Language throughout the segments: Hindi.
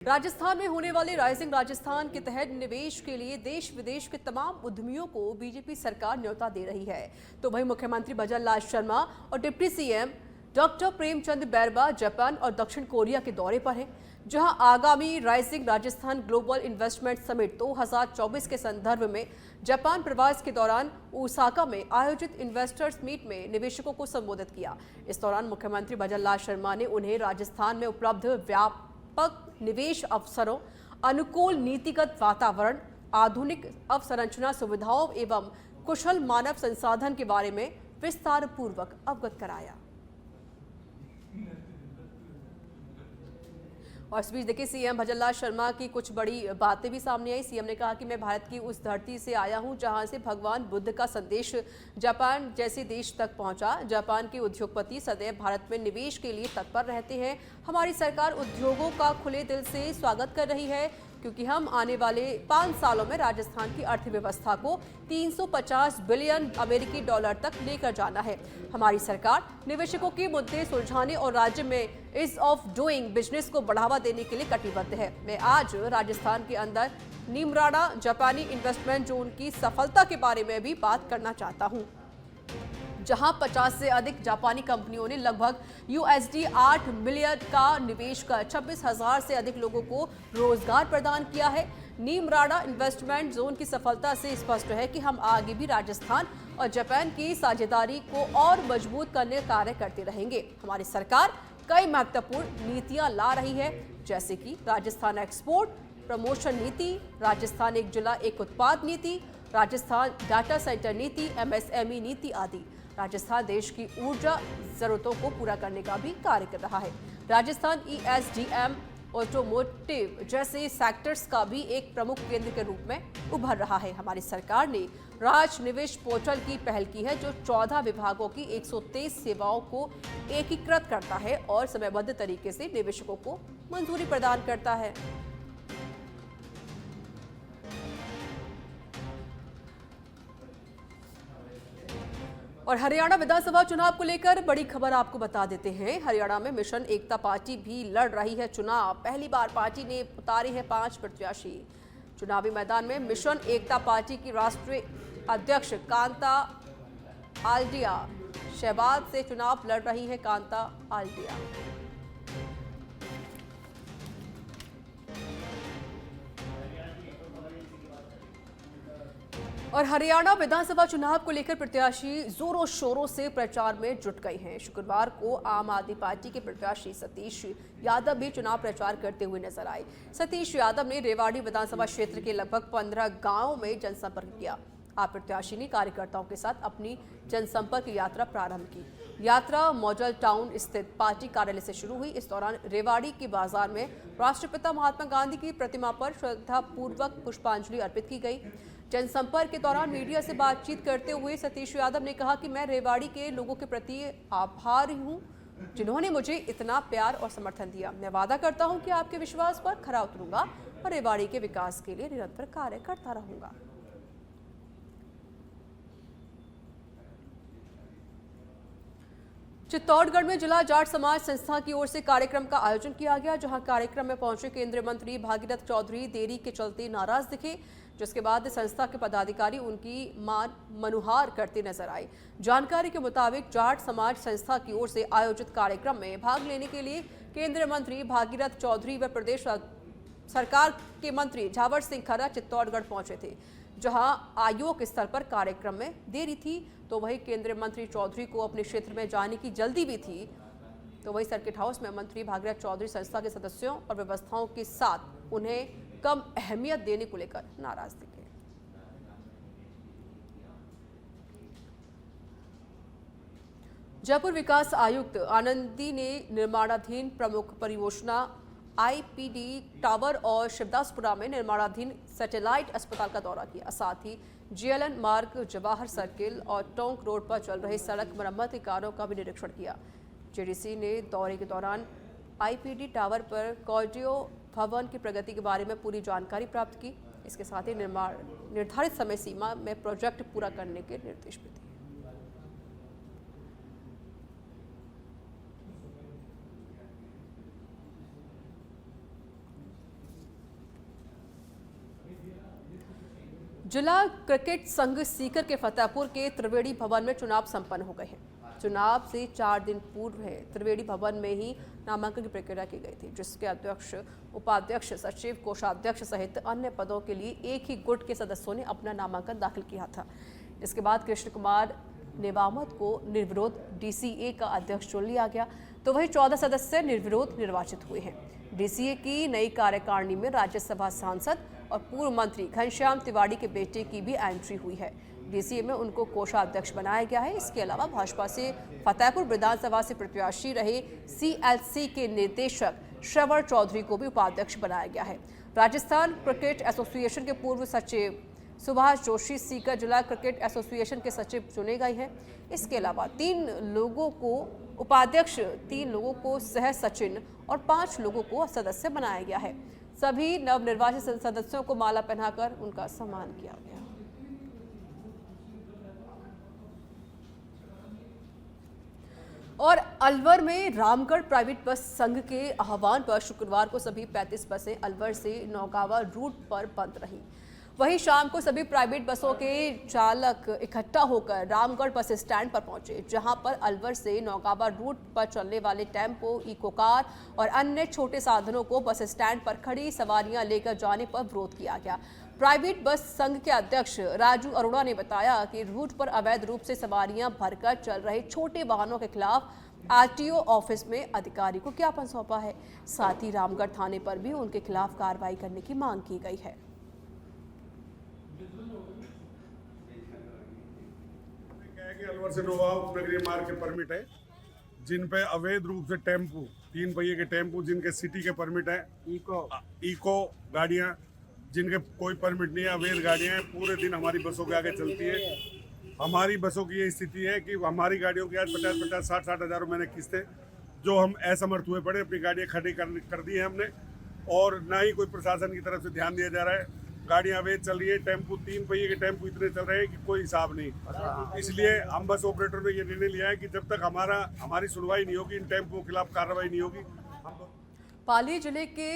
राजस्थान में होने वाले राइजिंग राजस्थान के तहत निवेश के लिए देश विदेश के तमाम उद्यमियों को बीजेपी सरकार न्योता दे रही है। तो वहीं मुख्यमंत्री भजन लाल शर्मा और deputy CM doctor Premchand Bairwa Japan और दक्षिण कोरिया के दौरे पर हैं, जहां आगामी rising Rajasthan global investment summit 2024 के संदर्भ में जापान प्रवास के दौरान ओसाका में आयोजित इन्वेस्टर्स मीट में निवेशकों को संबोधित किया। इस दौरान मुख्यमंत्री भजन लाल शर्मा ने उन्हें राजस्थान में उपलब्ध व्यापक निवेश अवसरों, अनुकूल नीतिगत वातावरण, आधुनिक अवसंरचना सुविधाओं एवं कुशल मानव संसाधन के बारे में विस्तार पूर्वक अवगत कराया। और इस बीच देखिए, सीएम भजन लाल शर्मा की कुछ बड़ी बातें भी सामने आई। सीएम ने कहा कि मैं भारत की उस धरती से आया हूं जहां से भगवान बुद्ध का संदेश जापान जैसे देश तक पहुंचा। जापान के उद्योगपति सदैव भारत में निवेश के लिए तत्पर रहते हैं। हमारी सरकार उद्योगों का खुले दिल से स्वागत कर रही है, क्योंकि हम आने वाले 5 सालों में राजस्थान की अर्थव्यवस्था को 350 बिलियन अमेरिकी डॉलर तक लेकर जाना है। हमारी सरकार निवेशकों के मुद्दे सुलझाने और राज्य में ईज ऑफ डूइंग बिजनेस को बढ़ावा देने के लिए कटिबद्ध है। मैं आज राजस्थान के अंदर नीमराणा जापानी इन्वेस्टमेंट जोन की सफलता के बारे में भी बात करना चाहता हूं, जहां 50 से अधिक जापानी कंपनियों ने लगभग $8 मिलियन का निवेश कर 26,000 से अधिक लोगों को रोजगार प्रदान किया है। नीमराणा इन्वेस्टमेंट जोन की सफलता से स्पष्ट है कि हम आगे भी राजस्थान और जापान की साझेदारी को और मजबूत करने का कार्य करते रहेंगे। हमारी सरकार कई महत्वपूर्ण नीतियां ला रही है, जैसे कि राजस्थान एक्सपोर्ट प्रमोशन नीति, राजस्थान एक जिला एक उत्पाद नीति, राजस्थान डाटा सेंटर नीति, MSME नीति आदि। राजस्थान देश की ऊर्जा जरूरतों को पूरा करने का भी कार्य कर रहा है। राजस्थान ESDM ऑटोमोटिव जैसे सेक्टर्स का भी एक प्रमुख केंद्र के रूप में उभर रहा है। हमारी सरकार ने राज निवेश पोर्टल की पहल की है, जो 14 विभागों की 123 सेवाओं को एकीकृत करता है और समयबद्ध तरीके से निवेशकों को मंजूरी प्रदान करता है। और हरियाणा विधानसभा चुनाव को लेकर बड़ी खबर आपको बता देते हैं। हरियाणा में मिशन एकता पार्टी भी लड़ रही है चुनाव। पहली बार पार्टी ने उतारे हैं 5 प्रत्याशी चुनावी मैदान में। मिशन एकता पार्टी की राष्ट्रीय अध्यक्ष कांता आल्डिया शहबाज से चुनाव लड़ रही है। कांता आल्डिया और हरियाणा विधानसभा चुनाव को लेकर प्रत्याशी जोरों शोरों से प्रचार में जुट गए हैं। शुक्रवार को आम आदमी पार्टी के प्रत्याशी सतीश यादव भी चुनाव प्रचार करते हुए नजर आए। सतीश यादव ने रेवाड़ी विधानसभा क्षेत्र के लगभग 15 गांवों में जनसंपर्क किया। आप प्रत्याशी ने कार्यकर्ताओं के साथ अपनी जनसंपर्क यात्रा प्रारंभ की। यात्रा मॉडल टाउन स्थित पार्टी कार्यालय से शुरू हुई। इस दौरान रेवाड़ी के बाजार में राष्ट्रपिता महात्मा गांधी की प्रतिमा पर श्रद्धापूर्वक पुष्पांजलि अर्पित की गई। जनसंपर्क के दौरान मीडिया से बातचीत करते हुए सतीश यादव ने कहा कि मैं रेवाड़ी के लोगों के प्रति आभारी हूं, जिन्होंने मुझे इतना प्यार और समर्थन दिया। मैं वादा करता हूं कि आपके विश्वास पर खरा उतरूंगा और रेवाड़ी के विकास के लिए निरंतर कार्य करता रहूंगा। चित्तौड़गढ़ में जिला जाट समाज संस्था की ओर से कार्यक्रम का आयोजन किया गया, जहां कार्यक्रम में पहुंचे केंद्रीय मंत्री भागीरथ चौधरी देरी के चलते नाराज दिखे, जिसके बाद संस्था के पदाधिकारी उनकी मान मनुहार करते नजर आए। जानकारी के मुताबिक जाट समाज संस्था की ओर से आयोजित कार्यक्रम में भाग लेने के लिए केंद्रीय मंत्री भागीरथ चौधरी व प्रदेश सरकार के मंत्री झावर सिंह खर्रा चित्तौड़गढ़ पहुंचे थे, जहां आयोग स्तर पर कार्यक्रम में देरी थी। तो वही केंद्रीय मंत्री चौधरी को अपने क्षेत्र में जाने की जल्दी भी थी। तो वही सर्किट हाउस में मंत्री भागीरथ चौधरी संस्था के सदस्यों और व्यवस्थाओं के साथ उन्हें कम अहमियत देने को लेकर नाराज दिखे। जयपुर विकास आयुक्त आनंदी ने निर्माणाधीन प्रमुख परियोजना IPD टावर और शिवदासपुरा में निर्माणाधीन सैटेलाइट अस्पताल का दौरा किया। साथ ही GLN मार्ग, जवाहर सर्किल और टोंक रोड पर चल रहे सड़क मरम्मत कार्यों का भी निरीक्षण किया। JDC ने दौरे के दौरान IPD टावर पर कॉरिडोर भवन की प्रगति के बारे में पूरी जानकारी प्राप्त की। इसके साथ ही निर्धारित समय सीमा में प्रोजेक्ट पूरा करने के निर्देश भी दिए। जिला क्रिकेट संघ सीकर के फतेहपुर के त्रिवेणी भवन में चुनाव संपन्न हो गए हैं। चुनाव से 4 दिन पूर्व त्रिवेणी भवन में ही नामांकन की प्रक्रिया की गई थी, जिसके अध्यक्ष, उपाध्यक्ष, सचिव, कोषाध्यक्ष सहित अन्य पदों के लिए एक ही गुट के सदस्यों ने अपना नामांकन दाखिल किया था। इसके बाद कृष्ण कुमार नेवामत को निर्विरोध डीसीए का अध्यक्ष चुन लिया गया, तो वही 14 सदस्य निर्विरोध निर्वाचित हुए हैं। डीसीए की नई कार्यकारिणी में राज्यसभा सांसद और पूर्व मंत्री घनश्याम तिवारी के बेटे की भी एंट्री हुई है। डीसीए में उनको कोषाध्यक्ष बनाया गया है। इसके अलावा भाजपा से फतेहपुर विधानसभा से प्रत्याशी रहे सीएलसी के निदेशक श्रवण चौधरी को भी उपाध्यक्ष बनाया गया है। राजस्थान क्रिकेट एसोसिएशन के पूर्व सचिव सुभाष जोशी सीकर जिला क्रिकेट एसोसिएशन के सचिव चुने गए हैं। इसके अलावा 3 लोगों को उपाध्यक्ष, 3 लोगों को सह सचिव और 5 लोगों को सदस्य बनाया गया है। सभी नवनिर्वाचित सदस्यों को माला पहनाकर उनका सम्मान किया गया। और अलवर में रामगढ़ प्राइवेट बस संघ के आह्वान पर शुक्रवार को सभी 35 बसें अलवर से नौगावा रूट पर बंद रहीं। वहीं शाम को सभी प्राइवेट बसों के चालक इकट्ठा होकर रामगढ़ बस स्टैंड पर पहुंचे, जहां पर अलवर से नौगावा रूट पर चलने वाले टेम्पो, इको कार और अन्य छोटे साधनों को बस स्टैंड पर खड़ी सवारियां लेकर जाने पर विरोध किया गया। प्राइवेट बस संघ के अध्यक्ष राजू अरोड़ा ने बताया कि रूट पर अवैध रूप से सवारियां भरकर चल रहे छोटे वाहनों के खिलाफ आरटीओ ऑफिस में अधिकारी को ज्ञापन सौंपा है। साथ ही रामगढ़ थाने पर भी उनके खिलाफ कार्रवाई करने की मांग की गई है। अलवर से नोवा उपनगरीय मार्ग के परमिट है, जिन पे अवैध रूप से टेम्पू, 3 पहिए के टेम्पू जिनके सिटी के परमिट है, इको गाड़ियां जिनके कोई परमिट नहीं है, अवैध गाड़ियां हैं, पूरे दिन हमारी बसों के आगे चलती है। हमारी बसों की ये स्थिति है कि हमारी गाड़ियों की आज 50-50, 60-60 हज़ार महीने किस्तें, जो हम असमर्थ हुए पड़े, अपनी गाड़ियाँ खड़ी कर दी है हमने, और ना ही कोई प्रशासन की तरफ से ध्यान दिया जा रहा है। गाड़ियाँ अवैध चल रही है, टेम्पू 3 पहिए के टेम्पू इतने चल रहे हैं कि कोई हिसाब नहीं। इसलिए हम बस ऑपरेटर ने ये निर्णय लिया है कि जब तक हमारी सुनवाई नहीं होगी, इन टेम्पो के खिलाफ कार्रवाई नहीं होगी। पाली जिले के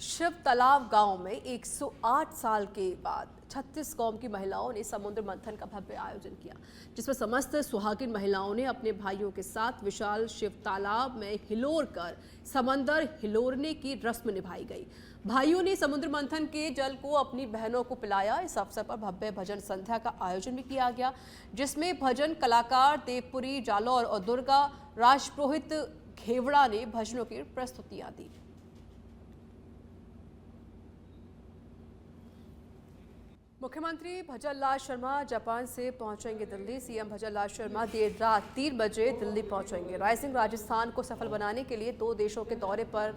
शिव तालाब गांव में 108 साल के बाद 36 कौम की महिलाओं ने समुद्र मंथन का भव्य आयोजन किया, जिसमें समस्त सुहागिन महिलाओं ने अपने भाइयों के साथ विशाल शिव तालाब में हिलोर कर समंदर हिलोरने की रस्म निभाई गई। भाइयों ने समुद्र मंथन के जल को अपनी बहनों को पिलाया। इस अवसर पर भव्य भजन संध्या का आयोजन भी किया गया, जिसमें भजन कलाकार देवपुरी जालौर और दुर्गा राजपुरोहित घेवड़ा ने भजनों की प्रस्तुतियां दी। मुख्यमंत्री भजन लाल शर्मा जापान से पहुंचेंगे दिल्ली। सीएम भजन लाल शर्मा देर रात 3 बजे दिल्ली पहुंचेंगे। राइजिंग राजस्थान को सफल बनाने के लिए 2 देशों के दौरे पर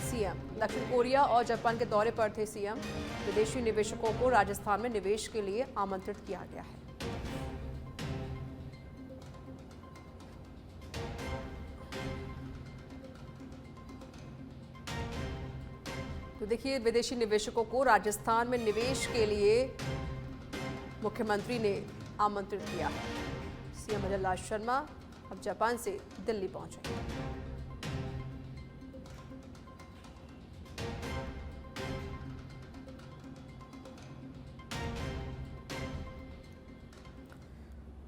सीएम दक्षिण कोरिया और जापान के दौरे पर थे सीएम। विदेशी निवेशकों को राजस्थान में निवेश के लिए आमंत्रित किया गया है। तो देखिए, विदेशी निवेशकों को राजस्थान में निवेश के लिए मुख्यमंत्री ने आमंत्रित किया है। सीएम भजन लाल शर्मा अब जापान से दिल्ली पहुंचे।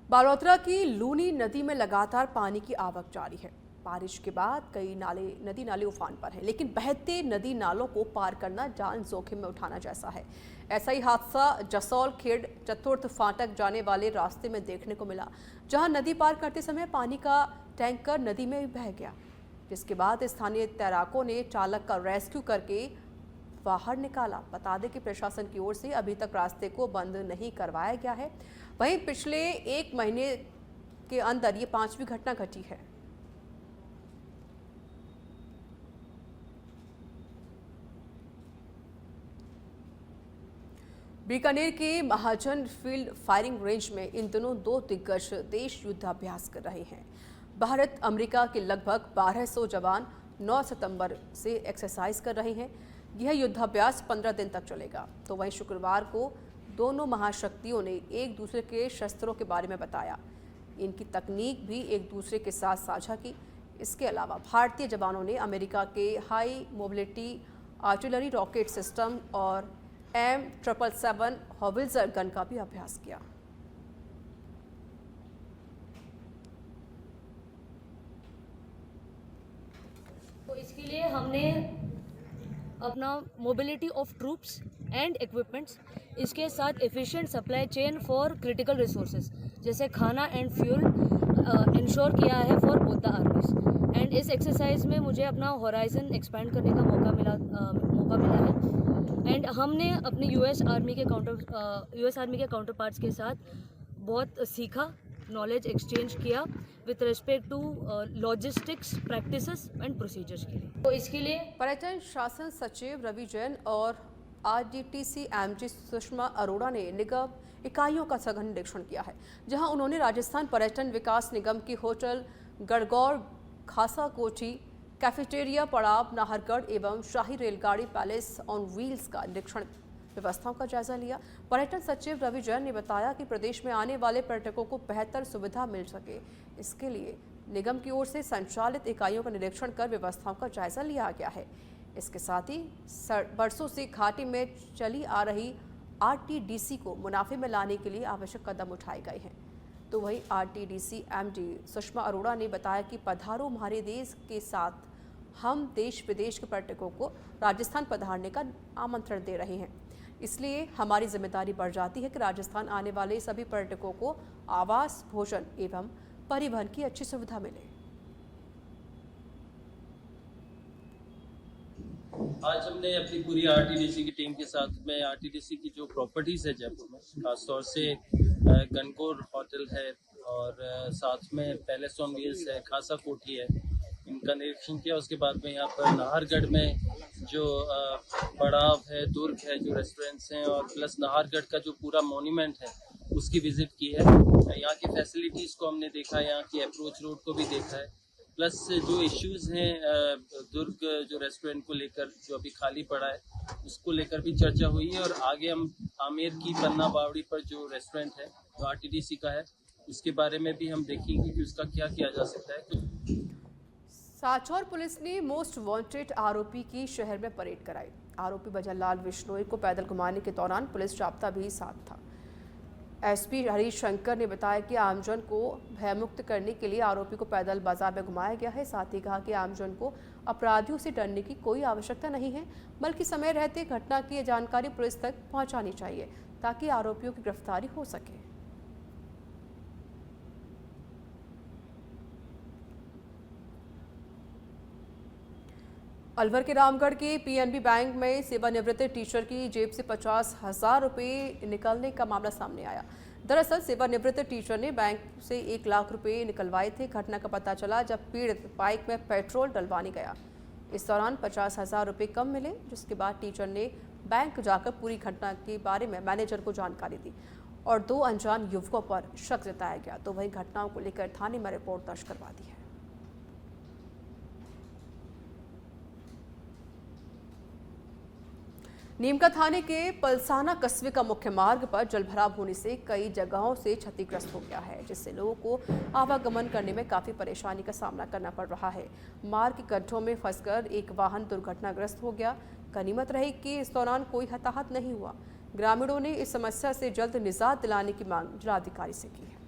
बालोतरा की लूनी नदी में लगातार पानी की आवक जारी है। बारिश के बाद कई नदी नाले उफान पर हैं, लेकिन बहते नदी नालों को पार करना जान जोखिम में उठाना जैसा है। ऐसा ही हादसा जसौल खेड़ चतुर्थ फाटक जाने वाले रास्ते में देखने को मिला, जहां नदी पार करते समय पानी का टैंकर नदी में बह गया, जिसके बाद स्थानीय तैराकों ने चालक का रेस्क्यू करके बाहर निकाला। बता दें कि प्रशासन की ओर से अभी तक रास्ते को बंद नहीं करवाया गया है। वहीं पिछले 1 महीने के अंदर ये 5वीं घटना घटी है। बीकानेर के महाजन फील्ड फायरिंग रेंज में इन दिनों 2 दिग्गज देश युद्धाभ्यास कर रहे हैं। भारत अमेरिका के लगभग 1200 जवान 9 सितंबर से एक्सरसाइज कर रहे हैं। यह युद्धाभ्यास 15 दिन तक चलेगा। तो वहीं शुक्रवार को दोनों महाशक्तियों ने एक दूसरे के शस्त्रों के बारे में बताया। इनकी तकनीक भी एक दूसरे के साथ साझा की। इसके अलावा भारतीय जवानों ने अमेरिका के high mobility artillery rocket system और M777 हॉविल्जर गन का भी अभ्यास किया। तो इसके लिए हमने अपना mobility of troops and equipments, इसके साथ efficient supply chain for critical resources जैसे खाना एंड फ्यूल इंश्योर किया है for both the armies. And इस एक्सरसाइज में मुझे अपना होराइजन एक्सपैंड करने का मौका मिला है। एंड हमने अपने यूएस आर्मी के काउंटर पार्ट्स के साथ बहुत सीखा, नॉलेज एक्सचेंज किया with respect to logistics practices and procedures के लिए। तो इसके लिए पर्यटन शासन सचिव रवि जैन और आरडीटीसी एमडी सुषमा अरोड़ा ने निगम इकाइयों का सघन निरीक्षण किया है, जहां उन्होंने राजस्थान पर्यटन विकास निगम की होटल गढ़गौर, खासा कोठी, कैफेटेरिया पड़ाव, नाहरगढ़ एवं शाही रेलगाड़ी पैलेस ऑन व्हील्स का निरीक्षण व्यवस्थाओं का जायजा लिया। पर्यटन सचिव रवि जैन ने बताया कि प्रदेश में आने वाले पर्यटकों को बेहतर सुविधा मिल सके, इसके लिए निगम की ओर से संचालित इकाइयों का निरीक्षण कर व्यवस्थाओं का जायजा लिया गया है। इसके साथ ही बरसों से घाटी में चली आ रही आरटीडीसी को मुनाफे में लाने के लिए आवश्यक कदम उठाए गए हैं। तो वहीं आरटीडीसी एमडी सुषमा अरोड़ा ने बताया कि पधारो हमारे देश के साथ हम देश विदेश के पर्यटकों को राजस्थान पधारने का आमंत्रण दे रहे हैं। इसलिए हमारी जिम्मेदारी बढ़ जाती है कि राजस्थान आने वाले सभी पर्यटकों को आवास, भोजन एवं परिवहन की अच्छी सुविधा मिले। आज हमने अपनी पूरी आरटीडीसी की टीम के साथ में आरटीडीसी की जो प्रॉपर्टीज़ है जयपुर में, खासतौर से गनगौर होटल है और साथ में पैलेस ऑन व्हील्स है, खासा कोठी है, इनका निरीक्षण किया। उसके बाद में यहाँ पर नाहरगढ़ में जो पड़ाव है, दुर्ग है, जो रेस्टोरेंट्स हैं, और प्लस नाहरगढ़ का जो पूरा मॉन्यूमेंट है उसकी विजिट की है। यहाँ की फैसिलिटीज़ को हमने देखा, यहाँ की अप्रोच रोड को भी देखा है, प्लस जो इश्यूज़ हैं दुर्ग जो रेस्टोरेंट को लेकर जो अभी खाली पड़ा है उसको लेकर भी चर्चा हुई है। और आगे हम आमेर की पन्ना बावड़ी पर जो रेस्टोरेंट है जो आरटीडीसी का है उसके बारे में भी हम देखेंगे कि उसका क्या किया जा सकता है। साचौर पुलिस ने मोस्ट वांटेड आरोपी की शहर में परेड कराई। आरोपी भजनलाल बिश्नोई को पैदल घुमाने के दौरान पुलिस जाब्ता भी साथ था। एसपी हरीश शंकर ने बताया कि आमजन को भयमुक्त करने के लिए आरोपी को पैदल बाजार में घुमाया गया है। साथ ही कहा कि आमजन को अपराधियों से डरने की कोई आवश्यकता नहीं है, बल्कि समय रहते घटना की जानकारी पुलिस तक पहुंचानी चाहिए ताकि आरोपियों की गिरफ्तारी हो सके। अलवर के रामगढ़ के पीएनबी बैंक में सेवानिवृत्त टीचर की जेब से 50,000 रुपये निकलने का मामला सामने आया। दरअसल सेवानिवृत्त टीचर ने बैंक से 1 लाख रुपये निकलवाए थे। घटना का पता चला जब पीड़ित बाइक में पेट्रोल डलवाने गया। इस दौरान 50,000 रुपये कम मिले, जिसके बाद टीचर ने बैंक जाकर पूरी घटना के बारे में मैनेजर को जानकारी दी और 2 अनजान युवकों पर शक जताया गया। तो वही घटनाओं को लेकर थाने में रिपोर्ट दर्ज करवा दी है। नीमका थाने के पलसाना कस्बे का मुख्य मार्ग पर जलभराव होने से कई जगहों से क्षतिग्रस्त हो गया है, जिससे लोगों को आवागमन करने में काफ़ी परेशानी का सामना करना पड़ रहा है। मार्ग के गड्ढों में फंसकर एक वाहन दुर्घटनाग्रस्त हो गया। गनीमत रही कि इस दौरान कोई हताहत नहीं हुआ। ग्रामीणों ने इस समस्या से जल्द निजात दिलाने की मांग जिलाधिकारी से की है।